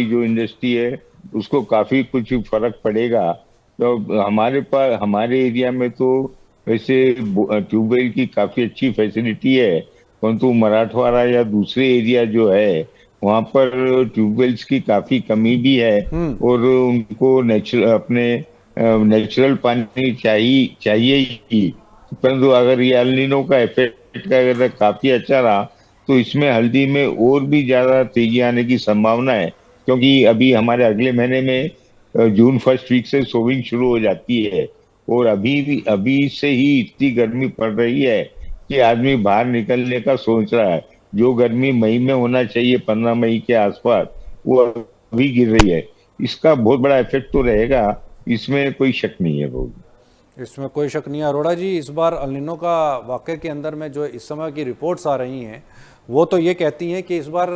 जो इंडस्ट्री है उसको काफी कुछ फर्क पड़ेगा। तो हमारे एरिया में तो वैसे ट्यूबवेल की काफी अच्छी फैसिलिटी है, परंतु मराठवाड़ा या दूसरे एरिया जो है वहाँ पर ट्यूबवेल्स की काफी कमी भी है और उनको नेचुरल पानी चाहिए ही। परंतु अगर ये एल नीनो का इफेक्ट अगर काफी अच्छा रहा तो इसमें हल्दी में और भी ज्यादा तेजी आने की संभावना है, क्योंकि अभी हमारे अगले महीने में जून फर्स्ट वीक से सोविंग शुरू हो जाती है और अभी से ही इतनी गर्मी पड़ रही है कि आदमी बाहर निकलने का सोच रहा है। जो गर्मी मई में होना चाहिए 15 मई के आसपास वो अभी गिर रही है। इसका बहुत बड़ा इफेक्ट तो रहेगा, इसमें कोई शक नहीं है। बहुत इसमें कोई शक नहीं है। अरोड़ा जी, इस बार अल नीनो का वाक़े के अंदर में जो इस समय की रिपोर्ट्स आ रही हैं वो तो ये कहती हैं कि इस बार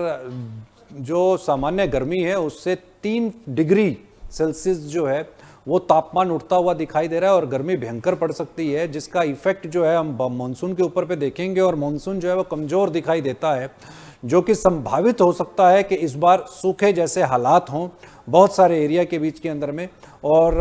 जो सामान्य गर्मी है उससे 3 डिग्री सेल्सियस जो है वो तापमान उठता हुआ दिखाई दे रहा है और गर्मी भयंकर पड़ सकती है, जिसका इफेक्ट जो है हम मानसून के ऊपर पे देखेंगे और मानसून जो है वो कमज़ोर दिखाई देता है, जो कि संभावित हो सकता है कि इस बार सूखे जैसे हालात हों बहुत सारे एरिया के बीच के अंदर में। और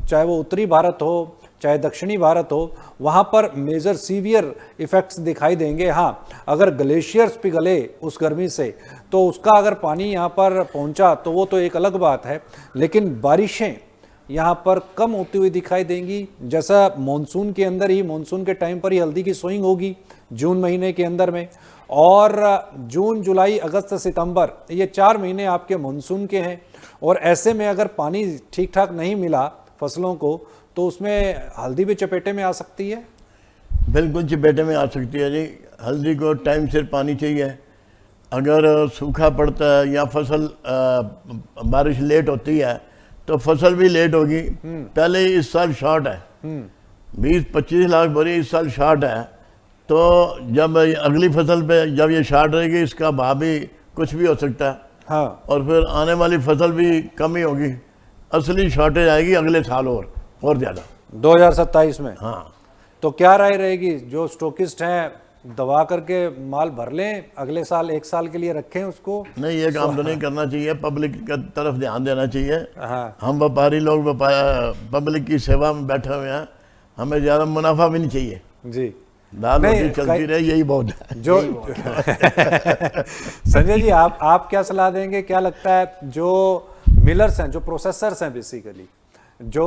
चाहे वो उत्तरी भारत हो चाहे दक्षिणी भारत हो, वहाँ पर मेजर सीवियर इफेक्ट्स दिखाई देंगे। हाँ, अगर ग्लेशियर्स पिघले उस गर्मी से तो उसका अगर पानी यहाँ पर पहुँचा तो वो तो एक अलग बात है, लेकिन बारिशें यहाँ पर कम होती हुई दिखाई देंगी। जैसा मानसून के अंदर ही, मानसून के टाइम पर ही हल्दी की सोइंग होगी जून महीने के अंदर में, और जून, जुलाई, अगस्त, सितंबर ये 4 महीने आपके मानसून के हैं। और ऐसे में अगर पानी ठीक ठाक नहीं मिला फसलों को तो उसमें हल्दी भी चपेटे में आ सकती है। बिल्कुल चपेटे में आ सकती है जी। हल्दी को टाइम से पानी चाहिए। अगर सूखा पड़ता है या फसल बारिश लेट होती है तो फसल भी लेट होगी। पहले ही इस साल शॉर्ट है, 20-25 लाख बोरी इस साल शॉर्ट है, तो जब अगली फसल पे जब ये शॉर्ट रहेगी इसका भाव भी कुछ भी हो सकता है। हाँ, और फिर आने वाली फसल भी कम ही होगी, असली शॉर्टेज आएगी अगले साल और ज़्यादा 2027 में। हाँ, तो क्या राय रहेगी जो स्टॉकिस्ट हैं दबा करके माल भर लें, अगले साल 1 साल के लिए रखें उसको। नहीं, ये काम तो नहीं करना चाहिए, पब्लिक की तरफ ध्यान देना चाहिए। हाँ हम व्यापारी लोग पब्लिक की सेवा में बैठे हुए हैं, हमें ज़्यादा मुनाफा भी नहीं चाहिए, जी। दाल नहीं, रोटी चलती रहे, यही बहुत है। जो संजय जी, आप क्या सलाह देंगे? क्या लगता है जो मिलर्स हैं, जो प्रोसेसर्स हैं, बेसिकली जो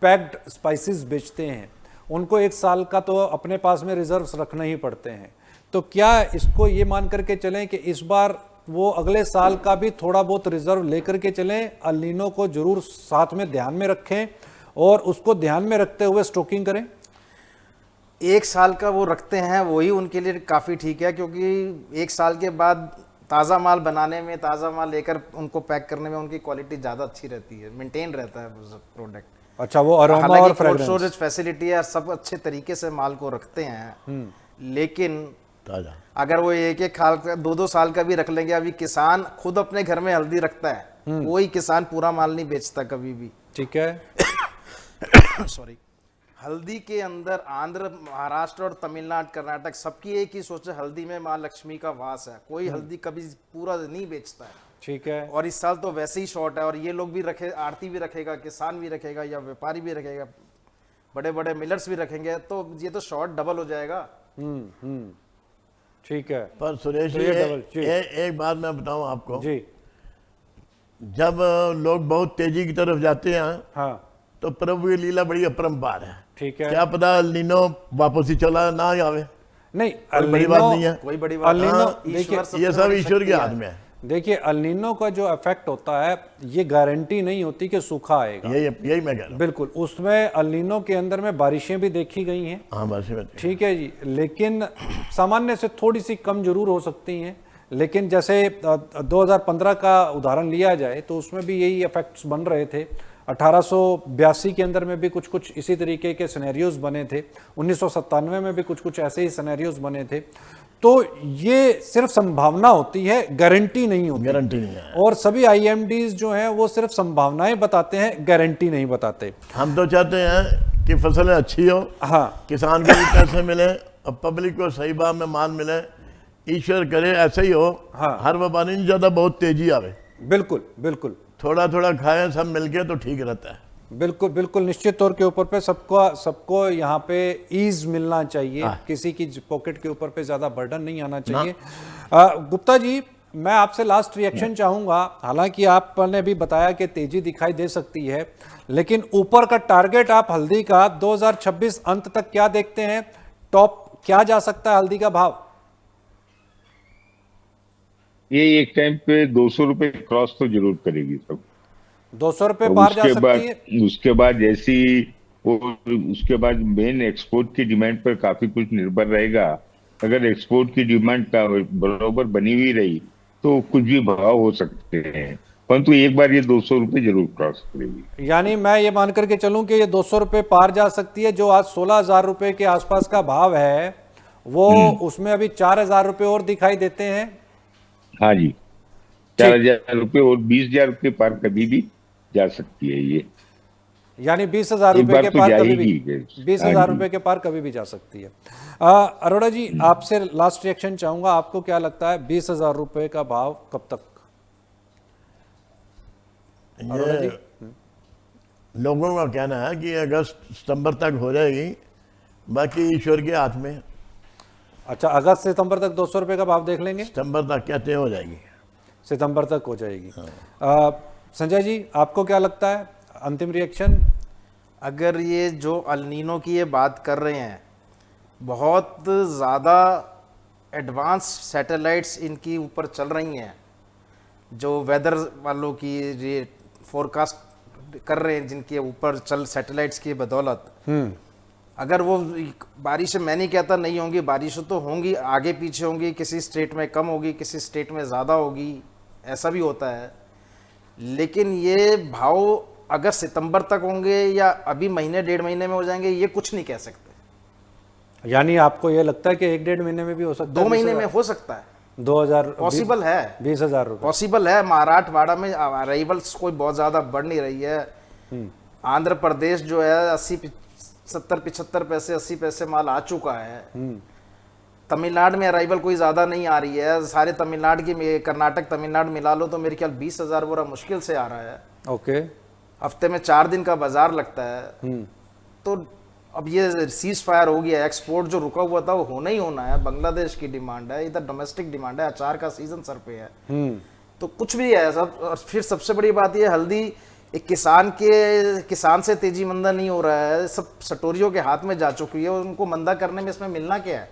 पैक्ड स्पाइसेस बेचते हैं, उनको 1 साल का तो अपने पास में रिजर्व्स रखना ही पड़ते हैं, तो क्या इसको ये मान करके चलें कि इस बार वो अगले साल का भी थोड़ा बहुत रिजर्व लेकर के चलें, अल नीनो को जरूर साथ में ध्यान में रखें और उसको ध्यान में रखते हुए स्टॉकिंग करें? 1 साल का वो रखते हैं, वही उनके लिए काफ़ी ठीक है, क्योंकि 1 साल के बाद ताज़ा माल बनाने में, ताज़ा माल लेकर उनको पैक करने में उनकी क्वालिटी ज़्यादा अच्छी रहती है, मेंटेन रहता है प्रोडक्ट। अच्छा, वो अरोमा और हालांकि कोल्ड फ्रेग्रेंस, स्टोरेज फैसिलिटी है, सब अच्छे तरीके से माल को रखते हैं, लेकिन ताज़ा अगर वो 1-1 साल का, 2-2 साल का भी रख लेंगे, अभी किसान खुद अपने घर में हल्दी रखता है, कोई किसान पूरा माल नहीं बेचता कभी भी। ठीक है। सॉरी। हल्दी के अंदर आंध्र, महाराष्ट्र और तमिलनाडु, कर्नाटक सबकी एक ही सोच है, हल्दी में माँ लक्ष्मी का वास है, कोई हल्दी कभी पूरा नहीं बेचता है। ठीक है। और इस साल तो वैसे ही शॉर्ट है, और ये लोग भी रखे, आड़ती भी रखेगा, किसान भी रखेगा, या व्यापारी भी रखेगा, बड़े बड़े मिलर्स भी रखेंगे, तो ये तो शॉर्ट डबल हो जाएगा। ठीक है पर सुरेश तो जी, ये डबल, जी। एक बात मैं बताऊं आपको, जी। जब लोग बहुत तेजी की तरफ जाते हैं हाँ तो प्रभु की लीला बड़ी अपरंपार है। ठीक है। क्या पता अल नीनो वापस ही चला ना ही आवे, नहीं, कोई बड़ी बात नहीं है। कोई बड़ी बात अल नीनो, नहीं। देखिए ये सब ईश्वर के हाथ में है। देखिए, अल नीनो का जो इफेक्ट होता है, ये गारंटी नहीं होती कि सूखा आएगा। यही मैं कह रहा हूँ। बिल्कुल, उसमें अल नीनो के अंदर में बारिशें भी देखी गई हैं। हाँ, बस ठीक है जी, लेकिन सामान्य से थोड़ी सी कम जरूर हो सकती हैं, लेकिन जैसे 2015 का उदाहरण लिया जाए तो उसमें भी यही इफेक्ट्स बन रहे थे। 1882 के अंदर में भी कुछ कुछ इसी तरीके के सिनेरियोज बने थे, 1997 में भी कुछ कुछ ऐसे ही सिनेरियोज बने थे। तो ये सिर्फ संभावना होती है, गारंटी नहीं होती। गारंटी नहीं है। और सभी आईएमडीज जो हैं वो सिर्फ संभावनाएं बताते हैं, गारंटी नहीं बताते। हम तो चाहते हैं कि फसलें अच्छी हो, हाँ, किसान को भी पैसे मिले और पब्लिक को सही भाव में माल मिले। ईश्वर करे ऐसे ही हो। हाँ। हर व्यापारी नहीं ज्यादा बहुत तेजी आवे, बिल्कुल बिल्कुल थोड़ा थोड़ा खाएं सब मिलके तो ठीक रहता है। बिल्कुल बिल्कुल, निश्चित तौर के ऊपर पे सबको यहाँ पे ईज मिलना चाहिए, किसी की पॉकेट के ऊपर पे ज्यादा बर्डन नहीं आना चाहिए। गुप्ता जी, मैं आपसे लास्ट रिएक्शन चाहूंगा। हालांकि आपने भी बताया कि तेजी दिखाई दे सकती है, लेकिन ऊपर का टारगेट आप हल्दी का 2026 अंत तक क्या देखते हैं? टॉप क्या जा सकता है हल्दी का भाव? ये एक टाइम पे 200 रुपए क्रॉस तो जरूर करेगी सब। 200 रुपए और पार जा सकती है। उसके बाद जैसी वो, उसके बाद मेन एक्सपोर्ट की डिमांड पर काफी कुछ निर्भर रहेगा। अगर एक्सपोर्ट की डिमांड का बराबर बनी हुई रही तो कुछ भी भाव हो सकते हैं, परंतु एक बार ये 200 रुपए जरूर क्रॉस करेगी। यानी मैं ये मान करके चलूं कि ये 200 रुपए पार जा सकती है। जो आज 16,000 रुपए के आसपास का भाव है, वो उसमें अभी 4,000 रुपए और दिखाई देते हैं। हाँ जी, 4,000 रुपए और 20,000 रुपए पार कभी भी जा सकती है ये। यानी 20,000 एक रुपए बार के तो पार जा कभी ही भी, गई। 20,000 हाँ रुपए जी। के पार कभी भी जा सकती है। अरोड़ा जी, आपसे लास्ट रिएक्शन चाहूंगा। आपको क्या लगता है 20,000 रुपए का भाव कब तक? अरोड़ा जी, ये लोगों का कहना है कि अगस्त सितंबर तक हो जाएगी, बाकी ईश्वर के हाथ में। अच्छा, अगस्त सितंबर तक 200 रुपए का भाव देख लेंगे? सितंबर तक कहते हो जाएगी। सितंबर तक हो जाएगी। संजय जी, आपको क्या लगता है, अंतिम रिएक्शन? अगर ये जो अल नीनो की ये बात कर रहे हैं, बहुत ज़्यादा एडवांस सैटेलाइट्स इनकी ऊपर चल रही हैं, जो वेदर वालों की फोरकास्ट कर रहे हैं, जिनके ऊपर चल सैटेलाइट्स की बदौलत। अगर वो बारिश, मैं नहीं कहता नहीं होंगी, बारिश तो होंगी, आगे पीछे होंगी, किसी स्टेट में कम होगी, किसी स्टेट में ज़्यादा होगी, ऐसा भी होता है। लेकिन ये भाव अगर सितंबर तक होंगे या अभी महीने 1.5 महीने में हो जाएंगे, ये कुछ नहीं कह सकते। यानी आपको ये लगता है कि 1-1.5 महीने में भी हो सकता है? 2 महीने में हो सकता है, 2000 पॉसिबल है। 20,000 रुपए पॉसिबल है। मराठवाड़ा में अराइवल्स कोई बहुत ज़्यादा बढ़ नहीं रही है। आंध्र प्रदेश जो है 70-75 पैसे 80 पैसे माल आ चुका है। तमिलनाडु में अराइवल कोई ज़्यादा नहीं आ रही है, सारे तमिलनाडु की कर्नाटक तमिलनाडु मिला लो तो मेरे ख्याल 20,000 बोरा मुश्किल से आ रहा है। ओके। हफ्ते में 4 दिन का बाजार लगता है। तो अब ये सीज फायर हो गया, एक्सपोर्ट जो रुका हुआ था वो होना ही होना है। बांग्लादेश की डिमांड है, इधर डोमेस्टिक डिमांड है, अचार का सीजन सर पे है। तो कुछ भी है सब। और फिर सबसे बड़ी बात ये, हल्दी एक किसान से तेजी मंदा नहीं हो रहा है, सब सटोरियों के हाथ में जा चुकी है। उनको मंदा करने में इसमें मिलना क्या है?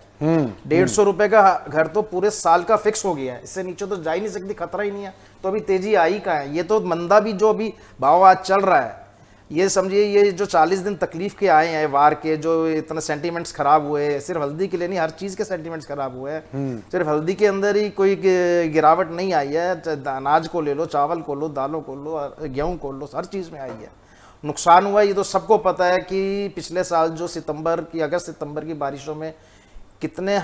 150 रुपए का घर तो पूरे साल का फिक्स हो गया है, इससे नीचे तो जा ही नहीं सकती, खतरा ही नहीं है। तो अभी तेजी आई कहाँ है? ये तो मंदा भी जो अभी भाव आज चल रहा है, ये समझिए ये जो 40 दिन तकलीफ के आए हैं वार के, जो इतना सेंटीमेंट्स खराब हुए हैं, सिर्फ हल्दी के लिए नहीं, हर चीज के सेंटीमेंट्स खराब हुए हैं। सिर्फ हल्दी के अंदर ही कोई गिरावट नहीं आई है। अनाज को ले लो, चावल को लो, दालों को लो, गेहूं को लो, हर चीज में आई है। नुकसान हुआ ये तो सबको पता है कि पिछले साल जो अगस्त सितंबर की बारिशों में कितने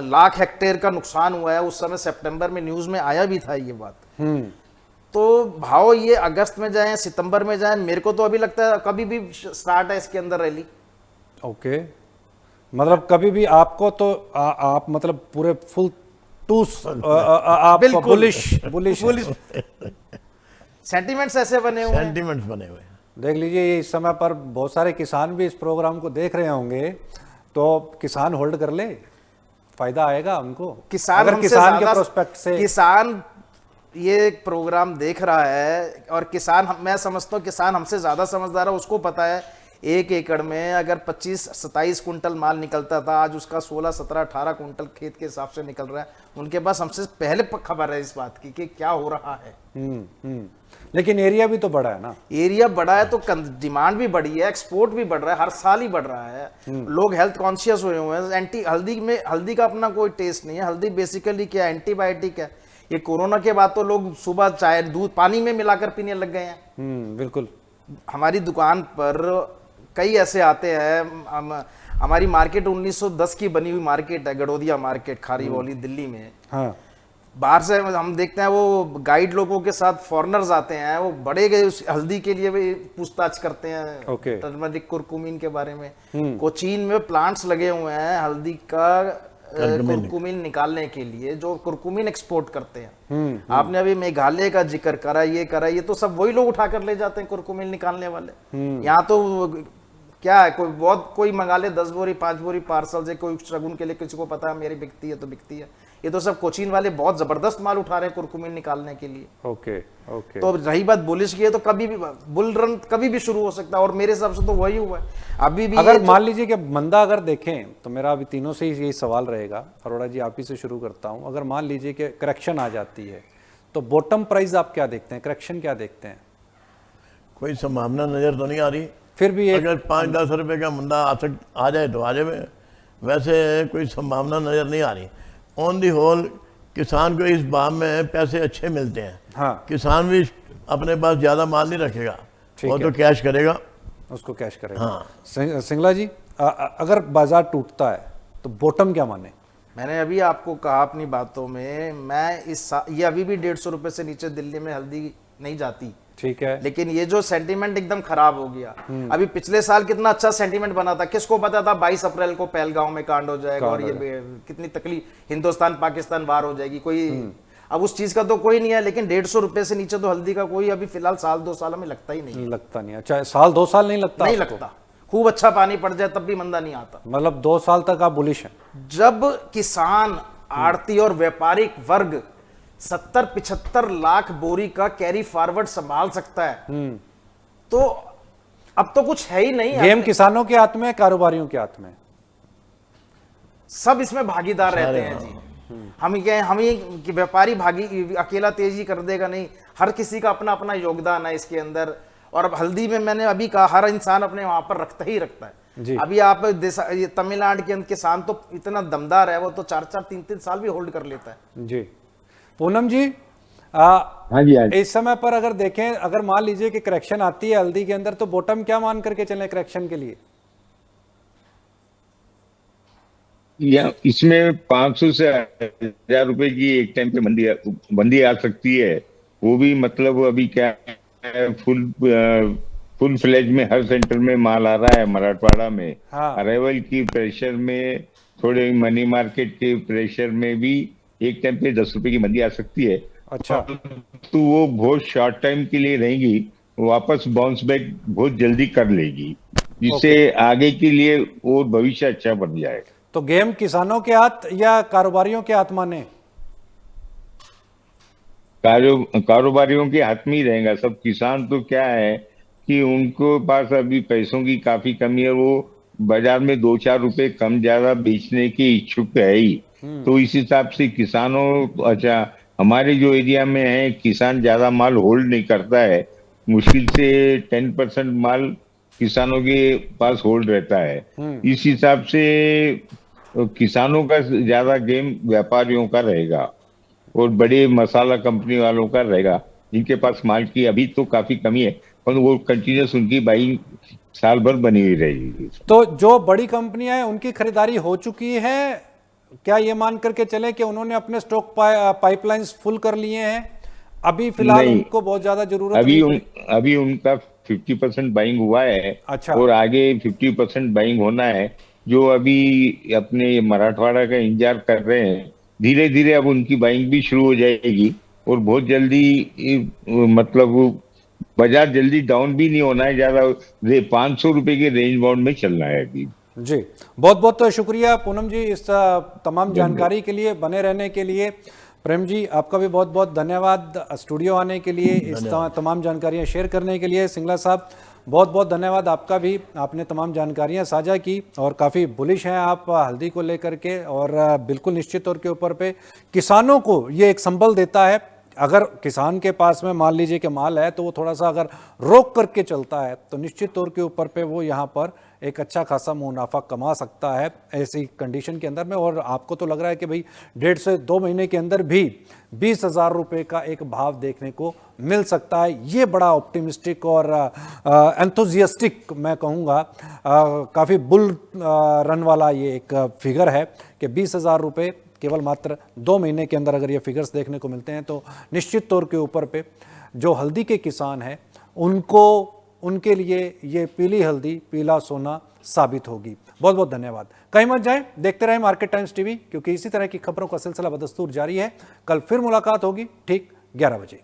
लाख हेक्टेयर का नुकसान हुआ है, उस समय सितंबर में न्यूज में आया भी था ये बात। तो भाव ये अगस्त में जाए, सितंबर में जाए, मेरे को तो अभी लगता है कभी भी स्टार्ट है इसके अंदर रैली। ओके, मतलब कभी भी आपको तो आप मतलब पूरे फुल टूस आप बुलिश सेंटिमेंट्स ऐसे बने हुए हैं। सेंटिमेंट्स बने हुए हैं। देख लीजिए, ये इस समय पर बहुत सारे किसान भी इस प्रोग्राम को देख रहे होंगे, तो किसान होल्ड कर ले, फायदा आएगा उनको। किसान अगर किसान के प्रोस्पेक्ट से किसान ये प्रोग्राम देख रहा है, और किसान मैं समझता हूँ किसान हमसे ज्यादा समझदार है। उसको पता है 1 एकड़ में अगर 25-27 कुंटल माल निकलता था, आज उसका 16-17-18 कुंटल खेत के हिसाब से निकल रहा है। उनके पास हमसे पहले खबर है इस बात की कि क्या हो रहा है। लेकिन एरिया भी तो बड़ा है ना। एरिया बड़ा है तो डिमांड भी बढ़ी है, एक्सपोर्ट भी बढ़ रहा है, हर साल ही बढ़ रहा है। लोग हेल्थ कॉन्शियस हुए हुए हैं। हल्दी का अपना कोई टेस्ट नहीं है। हल्दी बेसिकली क्या, एंटीबायोटिक है। ये कोरोना के बाद तो लोग सुबह चाय दूध पानी में मिलाकर पीने लग गए हैं। बिल्कुल। हमारी दुकान पर कई ऐसे आते हैं। हमारी मार्केट 1910 की बनी हुई मार्केट है, गड़ोदिया मार्केट, खारीबौली, दिल्ली में। हाँ। बाहर से हम देखते हैं वो गाइड लोगों के साथ फॉरेनर्स आते हैं, वो बड़े गए उस हल्दी के लिए भी पूछताछ करते हैं। ओके। टर्मरिक, कुरकुमिन के बारे में। कोचीन में प्लांट्स लगे हुए हैं हल्दी का कुरकुमिन निकालने के लिए, जो कुरकुमिन एक्सपोर्ट करते हैं। आपने अभी मेघालय का जिक्र करा, ये तो सब वही लोग उठाकर ले जाते हैं कुरकुमिन निकालने वाले। यहाँ तो क्या है, कोई मंगा ले 10 बोरी 5 बोरी पार्सल से, कोई शगुन के लिए, किसी को पता है मेरी बिकती है तो बिकती है। ये तो सब कोचीन वाले बहुत जबरदस्त माल उठा रहे हैं कुरकुमिन निकालने के लिए। ओके। तो रही बात बुलिश की है, तो कभी भी बुल रन कभी भी शुरू हो सकता है, और मेरे हिसाब से तो वही हुआ है अभी भी। अगर मान लीजिए कि मंदा अगर देखें, तो मेरा अभी तीनों से ही यही सवाल रहेगा। अरोड़ा जी, आप ही से शुरू करता हूं। अगर मान लीजिए कि करेक्शन आ जाती है, तो बॉटम प्राइस आप क्या देखते हैं, करेक्शन क्या देखते हैं? कोई संभावना नजर तो नहीं आ रही। फिर भी अगर 5-10 रुपए का मंदा आ जाए तो आ जाए, वैसे कोई संभावना नजर नहीं आ रही। ऑन दी होल किसान को इस भाव में पैसे अच्छे मिलते हैं। हाँ। किसान भी अपने पास ज्यादा माल नहीं रखेगा, वो तो कैश करेगा, उसको कैश करेगा। हाँ। सिंगला जी, अगर बाजार टूटता है तो बॉटम क्या माने? मैंने अभी आपको कहा अपनी बातों में, मैं ये अभी भी 150 रुपए से नीचे दिल्ली में हल्दी नहीं जाती। ठीक है। लेकिन ये जो सेंटीमेंट एकदम खराब हो गया। अभी पिछले साल कितना अच्छा सेंटीमेंट बना था, किसको पता था 22 अप्रैल को पहलगांव में कांड हो जाएगा और ये कितनी तकलीफ, हिंदुस्तान पाकिस्तान वार हो जाएगी। कोई अब उस चीज का तो कोई नहीं है। लेकिन 150 रुपए से नीचे तो हल्दी का कोई अभी फिलहाल साल 2 साल में लगता ही नहीं। लगता नहीं। अच्छा, साल 2 साल नहीं लगता? नहीं लगता। खूब अच्छा पानी पड़ जाए तब भी मंदा नहीं आता। मतलब 2 साल तक आप बुलिश हैं? जब किसान, आड़ती और व्यापारिक वर्ग 70-75 लाख बोरी का कैरी फॉरवर्ड संभाल सकता है, तो अब तो कुछ है ही नहीं। गेम किसानों के हाथ में, कारोबारियों के हाथ में, सब इसमें भागीदार रहते हैं जी। हम ये व्यापारी अकेला तेजी कर देगा नहीं, हर किसी का अपना अपना योगदान है इसके अंदर। और अब हल्दी में मैंने अभी कहा, हर इंसान अपने वहां पर रखता ही रखता है जी। अभी आप तमिलनाडु के किसान तो इतना दमदार है, वो तो 4-4, 3-3 साल भी होल्ड कर लेता है जी। पूनम जी, हाँ जी, इस समय पर अगर देखें, अगर मान लीजिए कि करेक्शन आती है हल्दी के अंदर, तो बॉटम क्या मान करके चलें करेक्शन के लिए? या इसमें 500 से 1000 रुपए की एक टाइम पे बंदी आ सकती है। वो भी मतलब अभी क्या है, फुल फ्लेज में हर सेंटर में माल आ रहा है। मराठवाड़ा में हाँ। अराइवल की प्रेशर में थोड़े मनी मार्केट के प्रेशर में भी एक टाइम पे 10 रुपए की मंदी आ सकती है। अच्छा, तो वो बहुत शॉर्ट टाइम के लिए रहेंगी, वापस बाउंस बैक बहुत जल्दी कर लेगी, जिससे आगे के लिए और भविष्य अच्छा बन जाएगा। तो गेम किसानों के हाथ या कारोबारियों के हाथ माने? कारोबारियों के हाथ में ही रहेगा सब। किसान तो क्या है कि उनको पास अभी पैसों की काफी कमी है, वो बाजार में 2-4 रुपए कम ज्यादा बेचने के इच्छुक है ही। तो इस हिसाब से किसानों, अच्छा हमारे जो एरिया में है, किसान ज्यादा माल होल्ड नहीं करता है, मुश्किल से 10% माल किसानों के पास होल्ड रहता है। इस हिसाब से किसानों का ज्यादा गेम व्यापारियों का रहेगा और बड़े मसाला कंपनी वालों का रहेगा, जिनके पास माल की अभी तो काफी कमी है, पर वो कंटिन्यूस उनकी बाइंग साल भर बनी हुई रहेगी। तो जो बड़ी कंपनियां हैं उनकी खरीदारी हो चुकी है, क्या ये मान करके चले कि उन्होंने अपने स्टॉक पाइपलाइंस फुल कर लिए हैं, अभी फिलहाल नहीं, उनको बहुत ज्यादा जरूरत नहीं पड़ी? अभी उनका 50% बाइंग हुआ है। अच्छा। और आगे 50% बाइंग होना है। जो अभी अपने मराठवाड़ा का इंतजार कर रहे हैं, धीरे धीरे अब उनकी बाइंग भी शुरू हो जाएगी और बहुत जल्दी मतलब बाजार जल्दी डाउन भी नहीं होना है ज्यादा, 500 रुपए के रेंज बाउंड में चलना है अभी। जी, बहुत बहुत शुक्रिया पूनम जी इस तमाम जानकारी के लिए, बने रहने के लिए। प्रेम जी आपका भी बहुत बहुत धन्यवाद स्टूडियो आने के लिए, इस तमाम जानकारियां शेयर करने के लिए। सिंगला साहब बहुत बहुत धन्यवाद आपका भी, आपने तमाम जानकारियां साझा की और काफ़ी बुलिश हैं आप हल्दी को लेकर के, और बिल्कुल निश्चित तौर के ऊपर पे किसानों को ये एक संबल देता है। अगर किसान के पास में मान लीजिए कि माल है तो वो थोड़ा सा अगर रोक करके चलता है तो निश्चित तौर के ऊपर पे वो यहाँ पर एक अच्छा खासा मुनाफा कमा सकता है ऐसी कंडीशन के अंदर में। और आपको तो लग रहा है कि भाई 1.5 से 2 महीने के अंदर भी 20,000 रुपये का एक भाव देखने को मिल सकता है। ये बड़ा ऑप्टिमिस्टिक और एंथुजियास्टिक मैं कहूँगा, काफ़ी बुल रन वाला ये एक फिगर है कि 20,000 रुपये केवल मात्र 2 महीने के अंदर अगर ये फिगर्स देखने को मिलते हैं तो निश्चित तौर के ऊपर पे जो हल्दी के किसान हैं उनको, उनके लिए ये पीली हल्दी पीला सोना साबित होगी। बहुत बहुत धन्यवाद। कहीं मत जाएं, देखते रहें मार्केट टाइम्स टीवी, क्योंकि इसी तरह की खबरों का सिलसिला बदस्तूर जारी है। कल फिर मुलाकात होगी ठीक 11 बजे।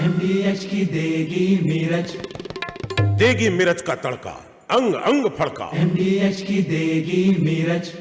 MDH की देगी मिर्च, देगी मिर्च का तड़का, अंग अंग फड़का। MDH की देगी मिर्च।